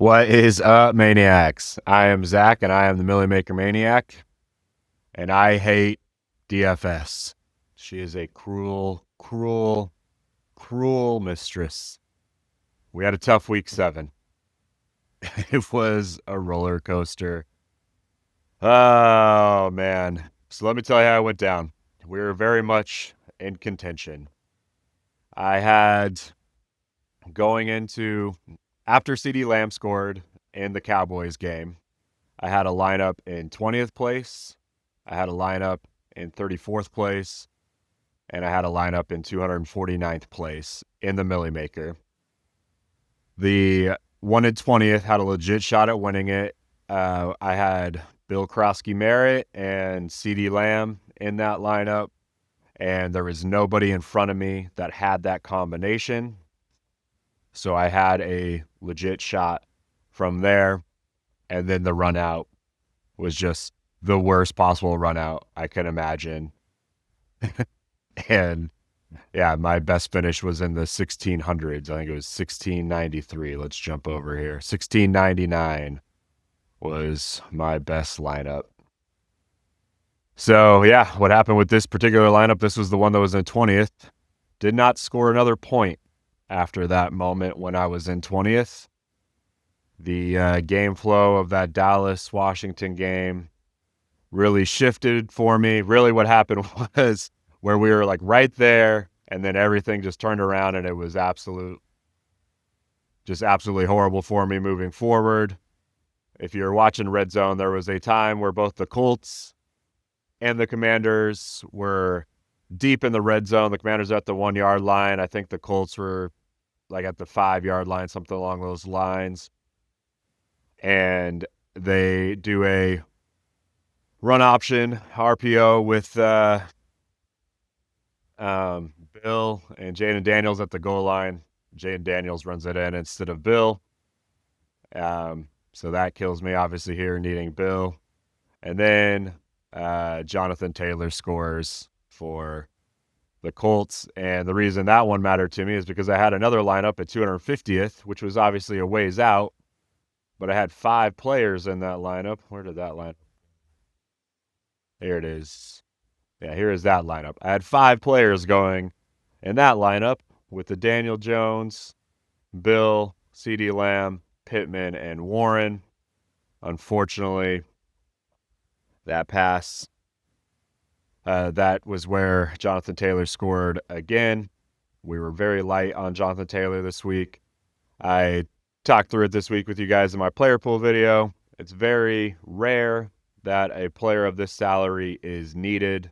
What is up, maniacs? I am Zach, and I am the Milly Maker Maniac, and I hate DFS. She is a cruel, cruel, cruel mistress. We had a tough week 7. It was a roller coaster. Oh, man. So let me tell you how it went down. We were very much in contention. I had going into after CD Lamb scored in the Cowboys game, I had a lineup in 20th place. I had a lineup in 34th place. And I had a lineup in 249th place in the Milly Maker. The one in 20th had a legit shot at winning it. I had Bill Croskey-Merritt and CD Lamb in that lineup. And there was nobody in front of me that had that combination. So I had a legit shot from there. And then the run out was just the worst possible run out I could imagine. And yeah, my best finish was in the 1600s. I think it was 1693. Let's jump over here. 1699 was my best lineup. So yeah, what happened with this particular lineup? This was the one that was in 20th. Did not score another point after that moment when I was in 20th. The game flow of that Dallas-Washington game really shifted for me. Really what happened was where we were like right there, and then everything just turned around, and it was absolutely horrible for me moving forward. If you're watching Red Zone, there was a time where both the Colts and the Commanders were deep in the red zone. The Commanders at the 1 yard line. I think the Colts were like at the 5 yard line, something along those lines. And they do a run option RPO with Bill and Jaden Daniels at the goal line. Jaden Daniels runs it in instead of Bill. So that kills me, obviously, here needing Bill. And then Jonathan Taylor scores for the Colts. And the reason that one mattered to me is because I had another lineup at 250th, which was obviously a ways out. But I had 5 players in that lineup. Where did that lineup? Here it is. Yeah, here is that lineup. I had 5 players going in that lineup with the Daniel Jones, Bill, CD Lamb, Pittman, and Warren. Unfortunately, that pass, that was where Jonathan Taylor scored again. We were very light on Jonathan Taylor this week. I talked through it this week with you guys in my player pool video. It's very rare that a player of this salary is needed,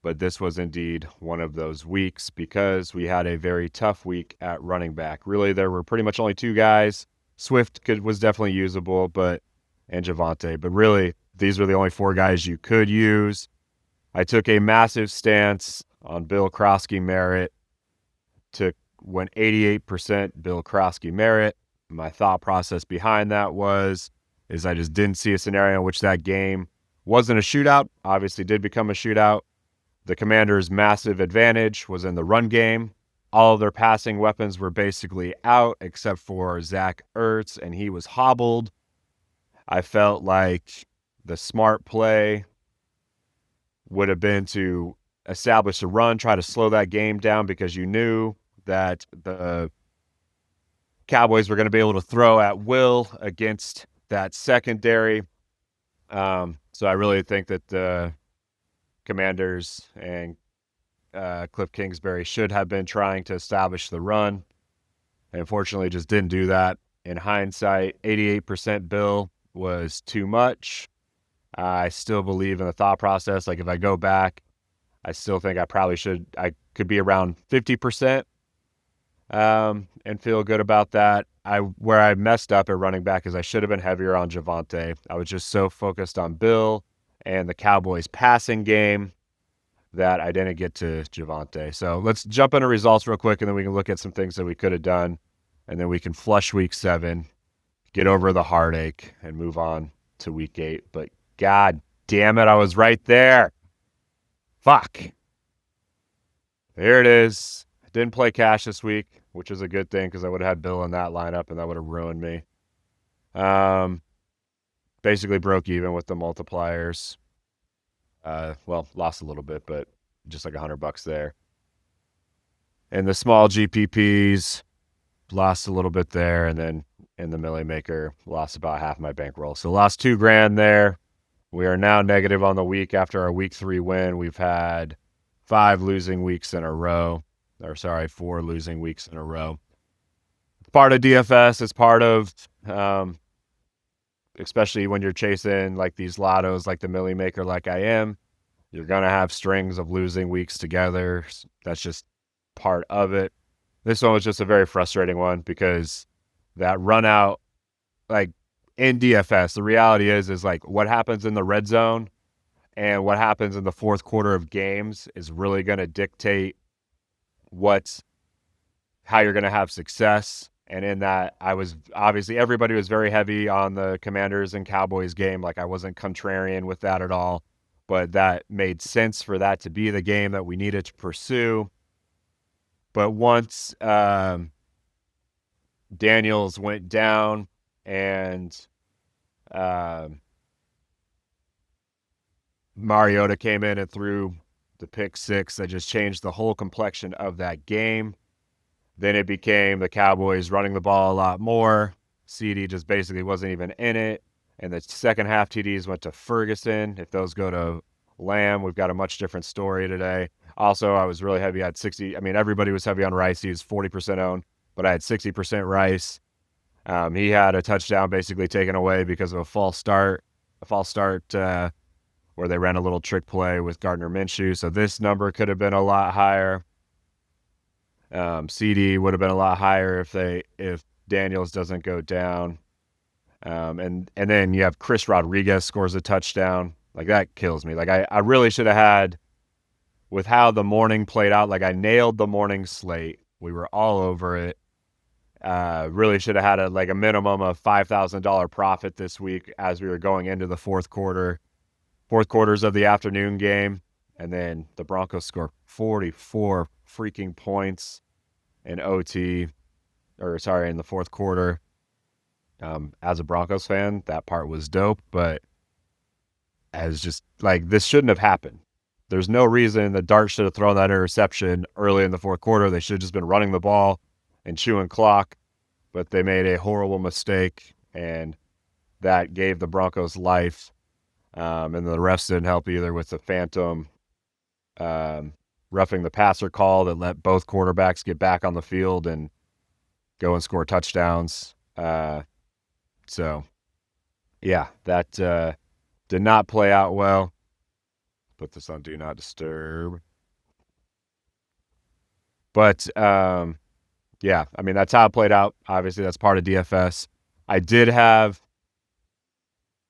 but this was indeed one of those weeks because we had a very tough week at running back. Really, there were pretty much only 2 guys. Swift was definitely usable, and Javonte, but really, these were the only 4 guys you could use. I took a massive stance on Bill Croskey-Merritt. Went 88% Bill Croskey-Merritt. My thought process behind that is I just didn't see a scenario in which that game wasn't a shootout. Obviously did become a shootout. The Commanders' massive advantage was in the run game. All of their passing weapons were basically out except for Zach Ertz, and he was hobbled. I felt like the smart play would have been to establish a run, try to slow that game down because you knew that the Cowboys were going to be able to throw at will against that secondary. So I really think that the Commanders and Cliff Kingsbury should have been trying to establish the run. They unfortunately just didn't do that. In hindsight, 88% Bill was too much. I still believe in the thought process. Like if I go back, I still think I could be around 50%. And feel good about that. Where I messed up at running back is I should have been heavier on Javonte. I was just so focused on Bill and the Cowboys passing game that I didn't get to Javonte. So let's jump into results real quick, and then we can look at some things that we could have done, and then we can flush week 7, get over the heartache, and move on to week 8. But God damn it, I was right there. Fuck. There it is. Didn't play cash this week, which is a good thing because I would have had Bill in that lineup, and that would have ruined me. Basically broke even with the multipliers. Well, lost a little bit, but just like $100 there. And the small GPPs lost a little bit there, and then in the Milly Maker lost about half my bankroll. So lost $2,000 there. We are now negative on the week after our week 3 win. We've had 4 losing weeks in a row. It's part of DFS. It's part of, especially when you're chasing like these lottos, like the Milly Maker, like I am. You're going to have strings of losing weeks together. That's just part of it. This one was just a very frustrating one because that run out, like in DFS, the reality is like what happens in the red zone and what happens in the fourth quarter of games is really going to dictate how you're going to have success. And in that, I was obviously everybody was very heavy on the Commanders and Cowboys game. Like I wasn't contrarian with that at all, but that made sense for that to be the game that we needed to pursue. But once Daniels went down and Mariota came in and threw the pick 6, that just changed the whole complexion of that game. Then it became the Cowboys running the ball a lot more. CD just basically wasn't even in it. And the second half TDs went to Ferguson. If those go to Lamb, we've got a much different story today. Also, I was really heavy. I had 60. I mean, everybody was heavy on Rice. He was 40% owned, but I had 60% Rice. He had a touchdown basically taken away because of a false start where they ran a little trick play with Gardner Minshew. So this number could have been a lot higher. CD would have been a lot higher if Daniels doesn't go down. And then you have Chris Rodriguez scores a touchdown. Like that kills me. Like I really should have had, with how the morning played out, like I nailed the morning slate. We were all over it. Really should have had a minimum of $5,000 profit this week as we were going into the fourth quarters of the afternoon game. And then the Broncos score 44 freaking points in in the fourth quarter. As a Broncos fan, that part was dope, but as just like, this shouldn't have happened. There's no reason that Dart should have thrown that interception early in the fourth quarter. They should have just been running the ball and chewing clock, but they made a horrible mistake, and that gave the Broncos life. And the refs didn't help either with the phantom roughing the passer call that let both quarterbacks get back on the field and go and score touchdowns. So, yeah, that did not play out well. Put this on Do Not Disturb. But, yeah, I mean, that's how it played out. Obviously, that's part of DFS. I did have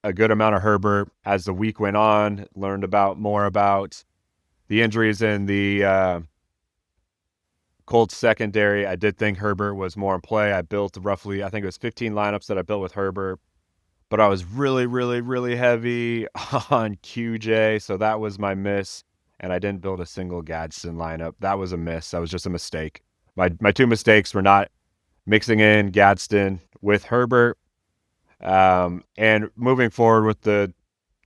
a good amount of Herbert as the week went on, learned more about the injuries in the Colts secondary. I did think Herbert was more in play. I built roughly, I think it was 15 lineups that I built with Herbert, but I was really, really, really heavy on QJ, so that was my miss, and I didn't build a single Gadsden lineup. That was a miss. That was just a mistake. My 2 mistakes were not mixing in Gadsden with Herbert. And moving forward with the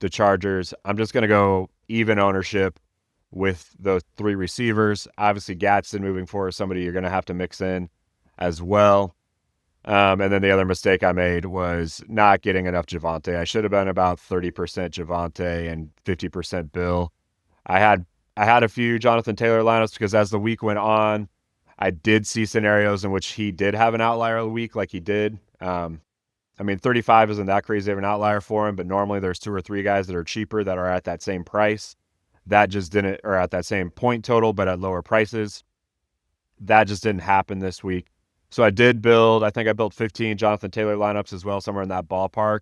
Chargers, I'm just going to go even ownership with those 3 receivers. Obviously, Gadsden moving forward is somebody you're going to have to mix in as well. And then the other mistake I made was not getting enough Javonte. I should have been about 30% Javonte and 50% Bill. I had a few Jonathan Taylor lineups because as the week went on, I did see scenarios in which he did have an outlier week like he did. I mean, 35 isn't that crazy of an outlier for him, but normally there's 2 or 3 guys that are cheaper that are at that same price. That just didn't, or at that same point total, but at lower prices. That just didn't happen this week. So I think I built 15 Jonathan Taylor lineups as well, somewhere in that ballpark.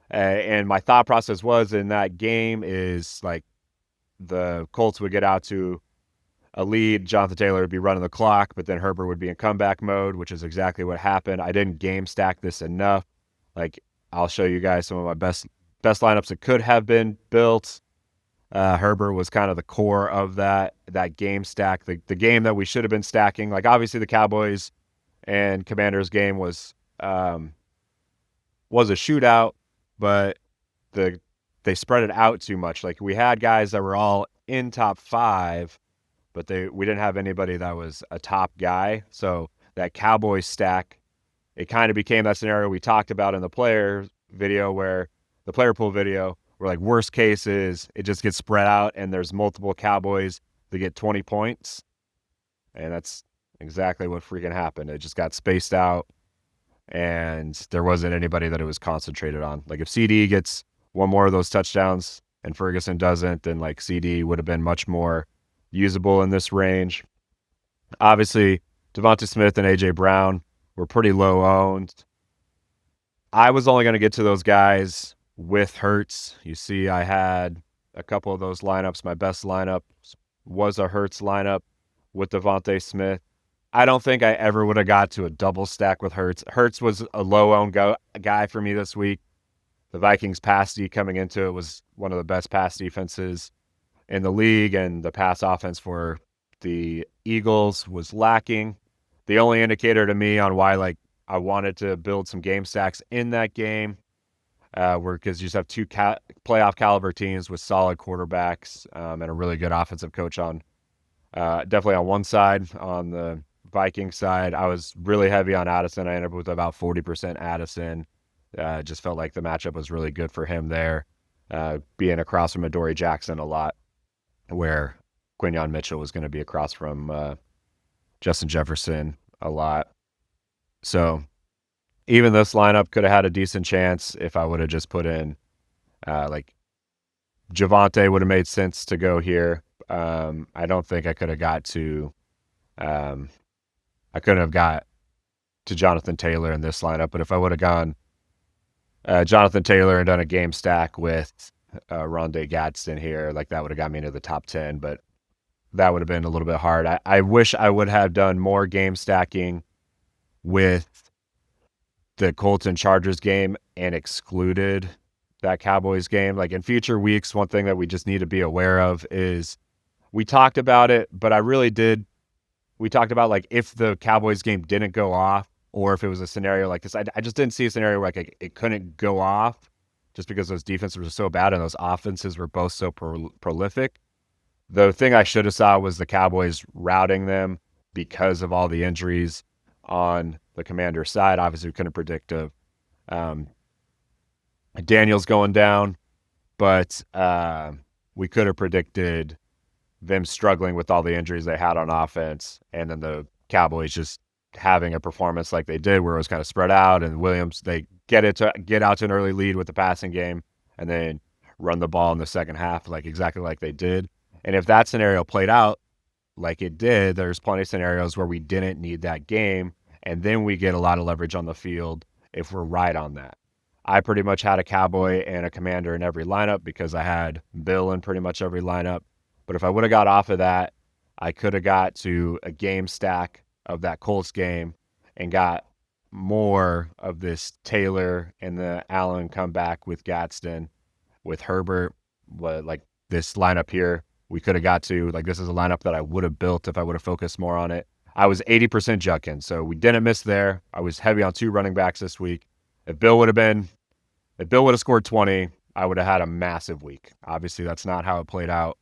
And my thought process was in that game is like the Colts would get out to a lead. Jonathan Taylor would be running the clock, but then Herbert would be in comeback mode, which is exactly what happened. I didn't game stack this enough. Like, I'll show you guys some of my best lineups that could have been built. Herbert was kind of the core of that game stack, the game that we should have been stacking. Like, obviously the Cowboys and Commanders game was was a shootout, but they spread it out too much. Like, we had guys that were all in top 5, but we didn't have anybody that was a top guy. So that Cowboys stack, it kind of became that scenario we talked about in the player pool video, where like worst case is it just gets spread out and there's multiple Cowboys that get 20 points. And that's exactly what freaking happened. It just got spaced out and there wasn't anybody that it was concentrated on. Like, if CD gets one more of those touchdowns and Ferguson doesn't, then like CD would have been much more usable in this range. Obviously, Devonta Smith and A.J. Brown were pretty low owned. I was only going to get to those guys with Hurts. You see, I had a couple of those lineups. My best lineup was a Hurts lineup with Devonta Smith. I don't think I ever would have got to a double stack with Hurts. Hurts was a low-owned guy for me this week. The Vikings pass D coming into it was one of the best pass defenses in the league, and the pass offense for the Eagles was lacking. The only indicator to me on why I wanted to build some game stacks in that game were because you just have two playoff caliber teams with solid quarterbacks and a really good offensive coach on definitely on one side. On the Viking side, I was really heavy on Addison. I ended up with about 40% Addison. Just felt like the matchup was really good for him there, being across from Adoree Jackson a lot, where Quinyon Mitchell was going to be across from Justin Jefferson a lot. So even this lineup could have had a decent chance if I would have just put in like Javonte would have made sense to go here. I don't think I could have got to I couldn't have got to Jonathan Taylor in this lineup, but if I would have gone Jonathan Taylor and done a game stack with Rondé Gadsden here, like that would have got me into the top 10, but that would have been a little bit hard. I wish I would have done more game stacking with the Colts and Chargers game and excluded that Cowboys game. Like, in future weeks, one thing that we just need to be aware of is we talked about it, but we talked about like if the Cowboys game didn't go off, or if it was a scenario like this. I just didn't see a scenario where like it couldn't go off just because those defenses were so bad and those offenses were both so prolific. The thing I should have saw was the Cowboys routing them because of all the injuries on the Commander side. Obviously, we couldn't predict Daniels going down, but we could have predicted them struggling with all the injuries they had on offense, and then the Cowboys just having a performance like they did where it was kind of spread out, and Williams, they get out to an early lead with the passing game and then run the ball in the second half exactly like they did. And if that scenario played out like it did, there's plenty of scenarios where we didn't need that game, and then we get a lot of leverage on the field if we're right on that. I pretty much had a Cowboy and a Commander in every lineup because I had Bill in pretty much every lineup. But if I would have got off of that, I could have got to a game stack of that Colts game and got more of this Taylor and the Allen comeback with Gadsden, with Herbert. Like this lineup here, we could have got to, like, this is a lineup that I would have built if I would have focused more on it. I was 80% Judkins, so we didn't miss there. I was heavy on 2 running backs this week. If Bill would have scored 20, I would have had a massive week. Obviously, that's not how it played out.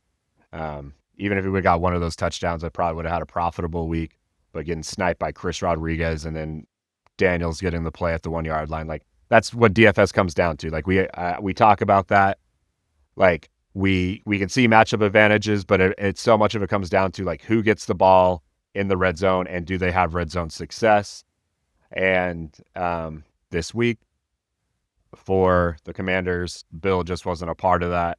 Even if he would have got one of those touchdowns, I probably would have had a profitable week. But getting sniped by Chris Rodriguez and then Daniels getting the play at the 1-yard line, like, that's what DFS comes down to. Like, we talk about that. Like, we can see matchup advantages, but it's so much of it comes down to like who gets the ball in the red zone and do they have red zone success. And this week for the Commanders, Bill just wasn't a part of that,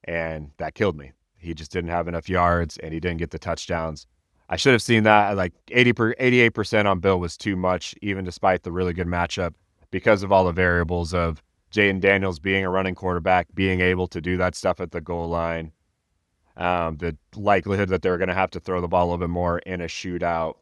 and that killed me. He just didn't have enough yards and he didn't get the touchdowns. I should have seen that. Like 88% on Bill was too much, even despite the really good matchup, because of all the variables of Jaden Daniels being a running quarterback, being able to do that stuff at the goal line, the likelihood that they're going to have to throw the ball a little bit more in a shootout.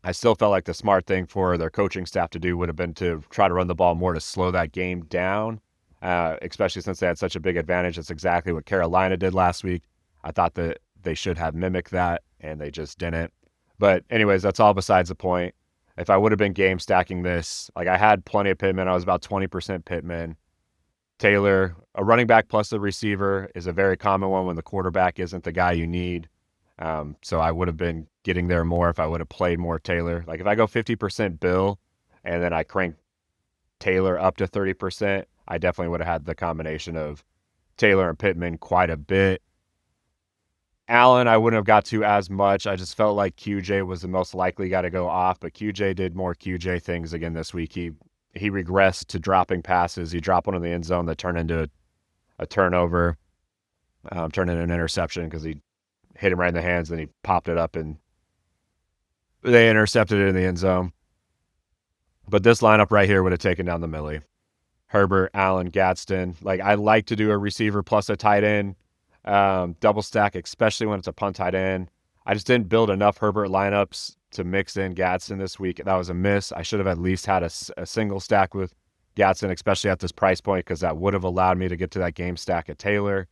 I still felt like the smart thing for their coaching staff to do would have been to try to run the ball more to slow that game down, especially since they had such a big advantage. That's exactly what Carolina did last week. I thought that they should have mimicked that, and they just didn't. But anyways, that's all besides the point. if I would have been game stacking this, like I had plenty of Pittman. I was about 20% Pittman. Taylor, a running back plus a receiver is a very common one when the quarterback isn't the guy you need. So I would have been getting there more if I would have played more Taylor. Like if I go 50% Bill and then I crank Taylor up to 30%, I definitely would have had the combination of Taylor and Pittman quite a bit. Allen, I wouldn't have got to as much. I just felt like QJ was the most likely guy to go off, but QJ did more QJ things again this week. He regressed to dropping passes. He dropped one in the end zone that turned into a turnover, turned into an interception because he hit him right in the hands, then he popped it up and they intercepted it in the end zone. But this lineup right here would have taken down the Milly. Herbert, Allen, Gadsden. Like I like to do a receiver plus a tight end double stack, especially when it's a punt tight end. I just didn't build enough Herbert lineups to mix in Gadsden this week. That was a miss. I should have at least had a single stack with Gadsden, especially at this price point, because that would have allowed me to get to that game stack at Taylor.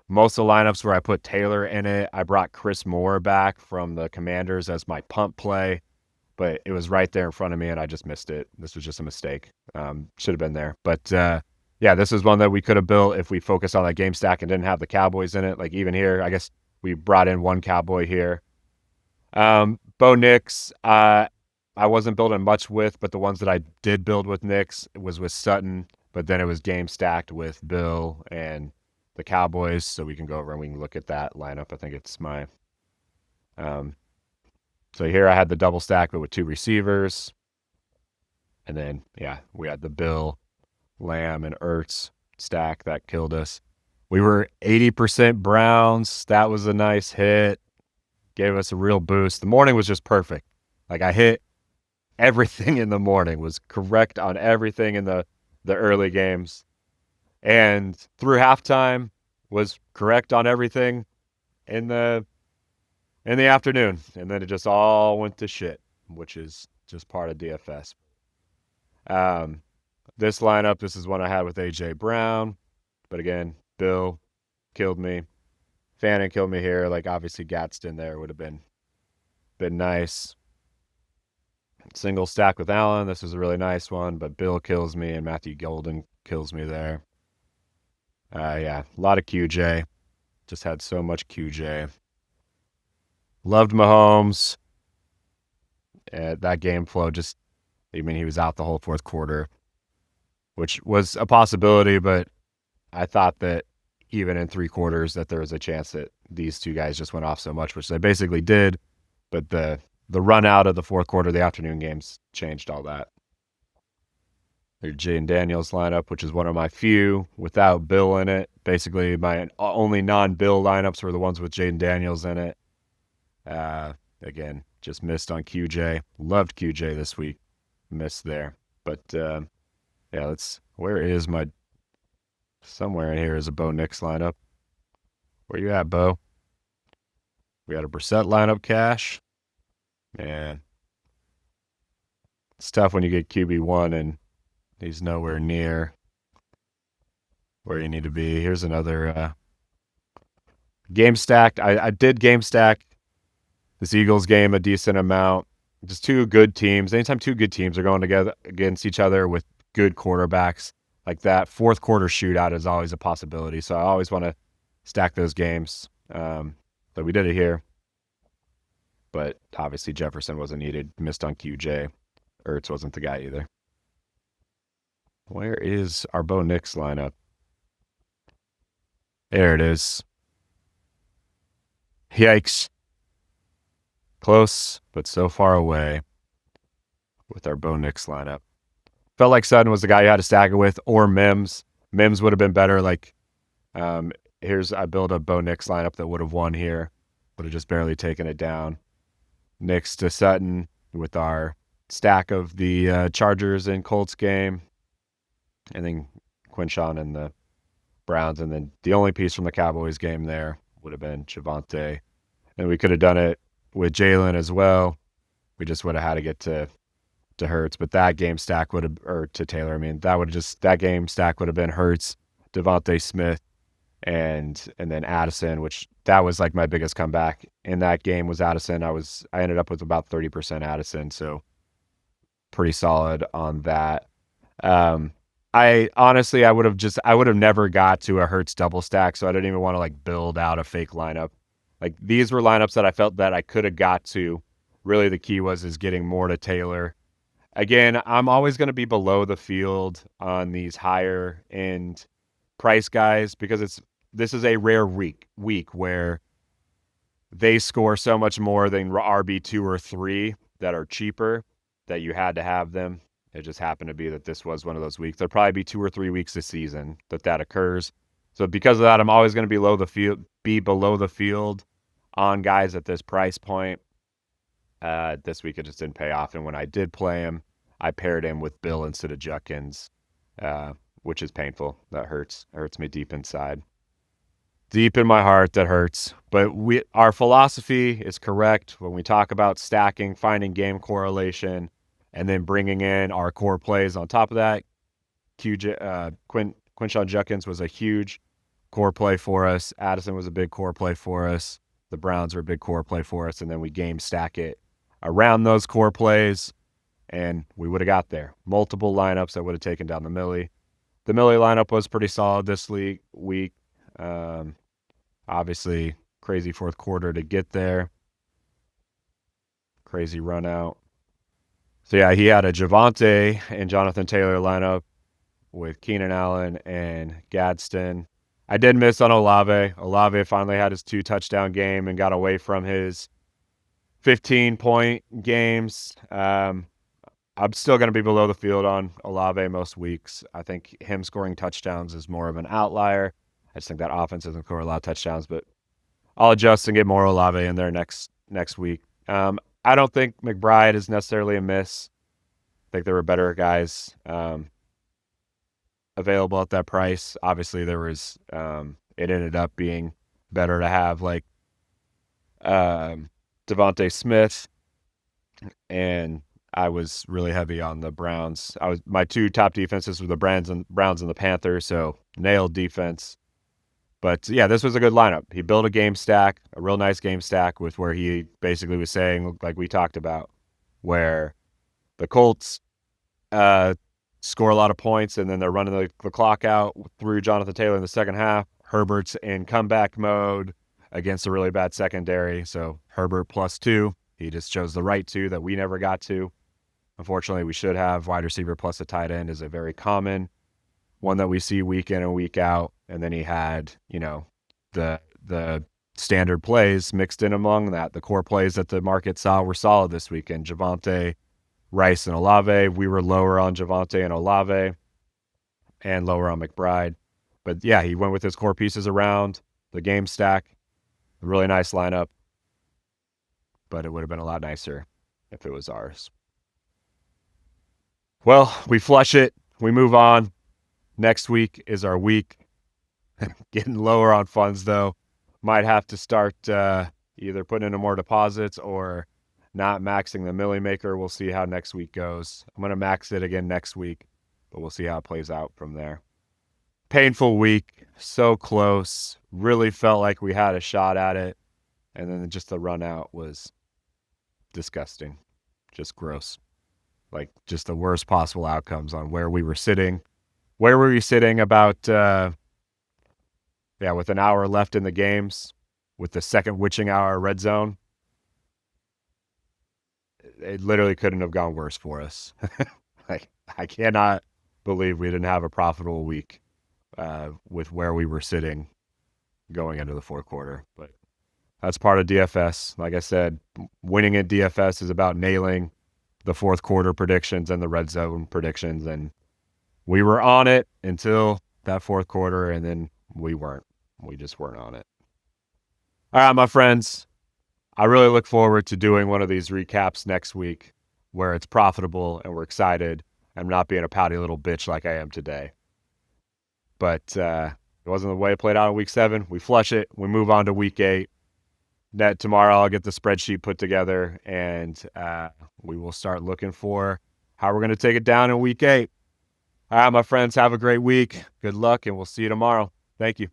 Most of the lineups where I put Taylor in it, I brought Chris Moore back from the Commanders as my punt play, but it was right there in front of me and I just missed it. This was just a mistake. Should have been there. But yeah, this is one that we could have built if we focused on that game stack and didn't have the Cowboys in it. Like even here, I guess we brought in one Cowboy here. Bo Nix, I wasn't building much with, but the ones that I did build with Nix was with Sutton, but then it was game stacked with Bill and the Cowboys, so we can go over and we can look at that lineup. I think it's my so here I had the double stack, but with two receivers. And then, yeah, we had the Bill, Lamb, and Ertz stack that killed us. We were 80% Browns. That was a nice hit. Gave us a real boost. The morning was just perfect. Like I hit everything in the morning, was correct on everything in the early games. And through halftime was correct on everything in the afternoon. And then it just all went to shit, which is just part of DFS. This lineup, this is one I had with AJ Brown. But again, Bill killed me. Fannin killed me here. Like obviously Gadsden there would have been nice. Single stack with Allen. This is a really nice one, but Bill kills me and Matthew Golden kills me there. Yeah, a lot of QJ. Just had so much QJ. Loved Mahomes. That game flow just, I mean, he was out the whole fourth quarter, which was a possibility, but I thought that even in three quarters that there was a chance that these two guys just went off so much, which they basically did. But the run out of the fourth quarter, the afternoon games changed all that. There's Jaden Daniels lineup, which is one of my few without Bill in it. Basically, my only non-Bill lineups were the ones with Jaden Daniels in it. Again, just missed on QJ. Loved QJ this week. Missed there. But, yeah, where is my, somewhere in here is a Bo Nix lineup. Where you at, Bo? We got a Brissett lineup cash. Man. It's tough when you get QB1 and he's nowhere near where you need to be. Here's another game stacked. I did game stack this Eagles game a decent amount. Just two good teams. Anytime two good teams are going together against each other with good quarterbacks, like that fourth quarter shootout is always a possibility. So I always want to stack those games. But we did it here. But obviously Jefferson wasn't needed. Missed on QJ. Ertz wasn't the guy either. Where is our Bo Nix lineup? There it is. Yikes. Close, but so far away with our Bo Nix lineup. Felt like Sutton was the guy you had to stack it with, or Mims. Mims would have been better. Like, I built a Bo Nix lineup that would have won here. Would have just barely taken it down. Nix to Sutton with our stack of the Chargers and Colts game. And then Quinshawn and the Browns. And then the only piece from the Cowboys game there would have been Javonte. And we could have done it with Jalen as well. We just would have had to get to Hurts. But that game stack would have, or to Taylor, I mean, that game stack would have been Hurts, Devontae Smith, and then Addison, which that was like my biggest comeback in that game was Addison. I ended up with about 30% Addison. So pretty solid on that. I honestly, I would have never got to a Hurts double stack, so I didn't even want to like build out a fake lineup. Like these were lineups that I felt that I could have got to. Really, the key is getting more to Taylor. Again, I'm always going to be below the field on these higher end price guys because this is a rare week where they score so much more than RB2 or 3 that are cheaper that you had to have them. It just happened to be that this was one of those weeks. There'll probably be 2 or 3 weeks this season that occurs. So because of that, I'm always going to be below the field on guys at this price point. This week it just didn't pay off, and when I did play him, I paired him with Bill instead of Judkins, which is painful. That hurts. It hurts me deep inside. Deep in my heart, that hurts. But our philosophy is correct when we talk about stacking, finding game correlation, and then bringing in our core plays on top of that. Quinshon Judkins was a huge core play for us. Addison was a big core play for us. The Browns were a big core play for us, and then we game stack it around those core plays, and we would have got there. Multiple lineups that would have taken down the Milly. The Milly lineup was pretty solid this week. Obviously, crazy fourth quarter to get there. Crazy run out. So, yeah, he had a Javonte and Jonathan Taylor lineup with Keenan Allen and Gadsden. I did miss on Olave. Olave finally had his 2-touchdown game and got away from his 15-point games. I'm still going to be below the field on Olave most weeks. I think him scoring touchdowns is more of an outlier. I just think that offense doesn't score a lot of touchdowns, but I'll adjust and get more Olave in there next week. I don't think McBride is necessarily a miss. I think there were better guys available at that price. Obviously, there was. It ended up being better to have like Devontae Smith, and I was really heavy on the Browns. My 2 top defenses were the Browns and the Panthers, so nailed defense. But yeah, this was a good lineup. He built a game stack, a real nice game stack with where he basically was saying, like we talked about, where the Colts score a lot of points and then they're running the clock out through Jonathan Taylor in the second half. Herbert's in comeback mode against a really bad secondary. So Herbert +2. He just chose the right 2 that we never got to. Unfortunately, we should have. Wide receiver plus a tight end is a very common one that we see week in and week out. And then he had, the standard plays mixed in among that. The core plays that the market saw were solid this weekend. Javonte, Rice, and Olave. We were lower on Javonte and Olave and lower on McBride. But yeah, he went with his core pieces around the game stack. A really nice lineup. But it would have been a lot nicer if it was ours. Well, we flush it. We move on. Next week is our week. Getting lower on funds, though. Might have to start either putting in more deposits or not maxing the Milly Maker. We'll see how next week goes. I'm going to max it again next week, but we'll see how it plays out from there. Painful week. So close. Really felt like we had a shot at it. And then just the run out was disgusting. Just gross. Like just the worst possible outcomes on where we were sitting. Where were we sitting about, with an hour left in the games, with the second witching hour red zone? It literally couldn't have gone worse for us. I cannot believe we didn't have a profitable week with where we were sitting going into the fourth quarter. But that's part of DFS. Like I said, winning at DFS is about nailing the fourth quarter predictions and the red zone predictions. And we were on it until that fourth quarter, and then we weren't. We just weren't on it. All right, my friends. I really look forward to doing one of these recaps next week where it's profitable and we're excited. I'm not being a pouty little bitch like I am today. But it wasn't the way it played out in week 7. We flush it. We move on to week 8. Tomorrow I'll get the spreadsheet put together, and we will start looking for how we're going to take it down in week 8. All right, my friends, have a great week. Good luck, and we'll see you tomorrow. Thank you.